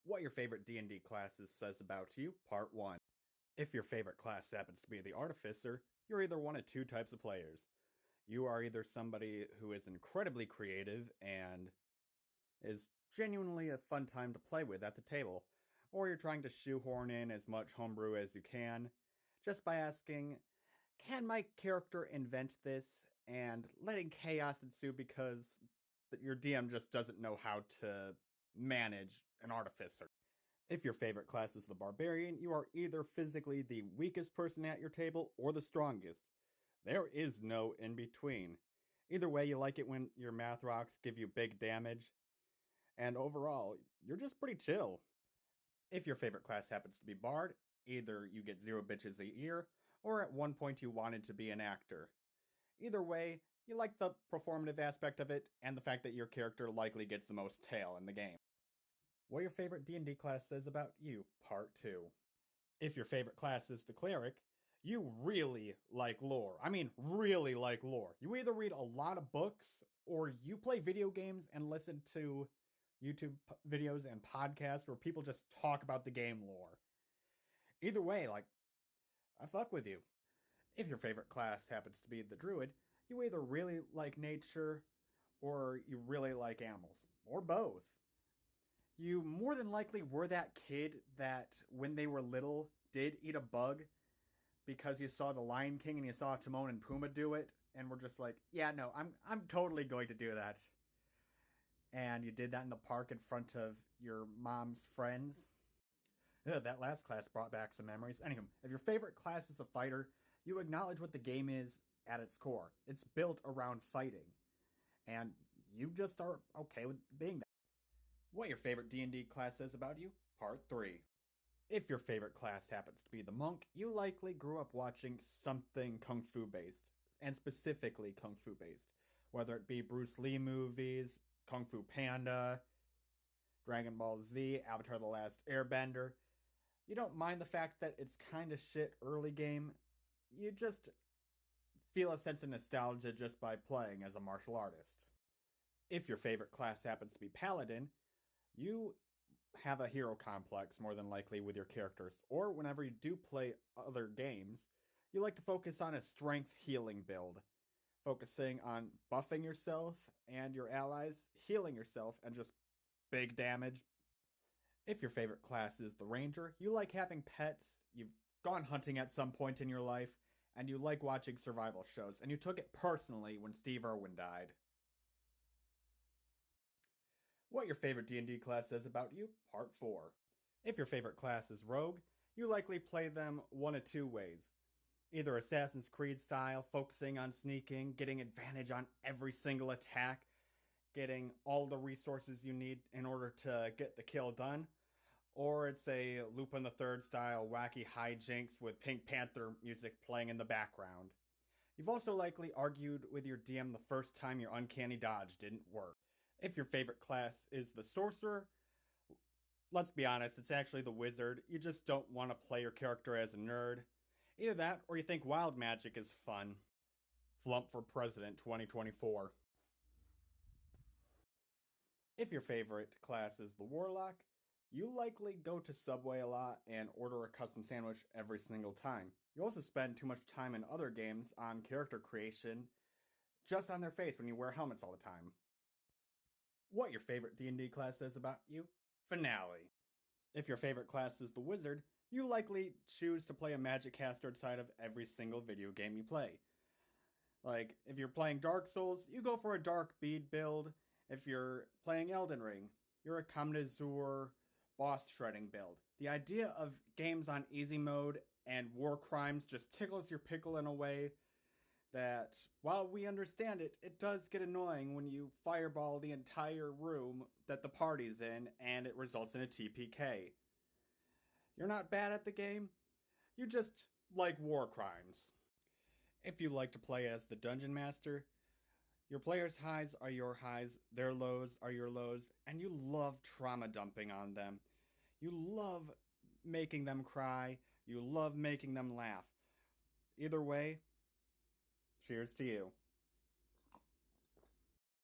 What your favorite D&D classes says about you, Part 1. If your favorite class happens to be the Artificer, you're either one of two types of players. You are either somebody who is incredibly creative and is genuinely a fun time to play with at the table, or you're trying to shoehorn in as much homebrew as you can, just by asking, can my character invent this, and letting chaos ensue because your DM just doesn't know how to manage an Artificer. If your favorite class is the Barbarian, you are either physically the weakest person at your table or the strongest. There is no in between. Either way, you like it when your math rocks give you big damage, and overall, you're just pretty chill. If your favorite class happens to be Bard, either you get zero bitches a year, or at one point you wanted to be an actor. Either way, you like the performative aspect of it, and the fact that your character likely gets the most tail in the game. What your favorite D&D class says about you, Part 2. If your favorite class is the Cleric, you really like lore. I mean, really like lore. You either read a lot of books, or you play video games and listen to YouTube videos and podcasts where people just talk about the game lore. Either way, I fuck with you. If your favorite class happens to be the Druid, you either really like nature, or you really like animals, or both. You more than likely were that kid that, when they were little, did eat a bug because you saw The Lion King and you saw Timon and Pumbaa do it, and were just like, yeah, no, I'm totally going to do that. And you did that in the park in front of your mom's friends. Ugh, that last class brought back some memories. Anywho, if your favorite class is a fighter, you acknowledge what the game is at its core. It's built around fighting, and you just are okay with being that. What your favorite D&D class says about you, Part 3. If your favorite class happens to be the monk, you likely grew up watching something kung fu based, and specifically kung fu based. Whether it be Bruce Lee movies, Kung Fu Panda, Dragon Ball Z, Avatar The Last Airbender. You don't mind the fact that it's kind of shit early game. You just feel a sense of nostalgia just by playing as a martial artist. If your favorite class happens to be Paladin, you have a hero complex more than likely with your characters, or whenever you do play other games, you like to focus on a strength healing build, focusing on buffing yourself and your allies, healing yourself, and just big damage. If your favorite class is the Ranger, you like having pets, you've gone hunting at some point in your life, and you like watching survival shows, and you took it personally when Steve Irwin died. What your favorite D&D class says about you, Part 4. If your favorite class is Rogue, you likely play them one of two ways. Either Assassin's Creed style, focusing on sneaking, getting advantage on every single attack, getting all the resources you need in order to get the kill done, or it's a Lupin the Third style wacky hijinks with Pink Panther music playing in the background. You've also likely argued with your DM the first time your uncanny dodge didn't work. If your favorite class is the Sorcerer, let's be honest, it's actually the Wizard. You just don't want to play your character as a nerd. Either that, or you think wild magic is fun. Flump for President 2024. If your favorite class is the Warlock, you likely go to Subway a lot and order a custom sandwich every single time. You also spend too much time in other games on character creation just on their face when you wear helmets all the time. What your favorite D&D class says about you, Finale. If your favorite class is the Wizard, you likely choose to play a magic caster inside of every single video game you play. Like, if you're playing Dark Souls, you go for a Dark Bead build. If you're playing Elden Ring, you're a Comnazur boss shredding build. The idea of games on easy mode and war crimes just tickles your pickle in a way that, while we understand it, it does get annoying when you fireball the entire room that the party's in and it results in a TPK. You're not bad at the game, you just like war crimes. If you like to play as the Dungeon Master, your players' highs are your highs, their lows are your lows, and you love trauma dumping on them. You love making them cry, you love making them laugh. Either way, cheers to you.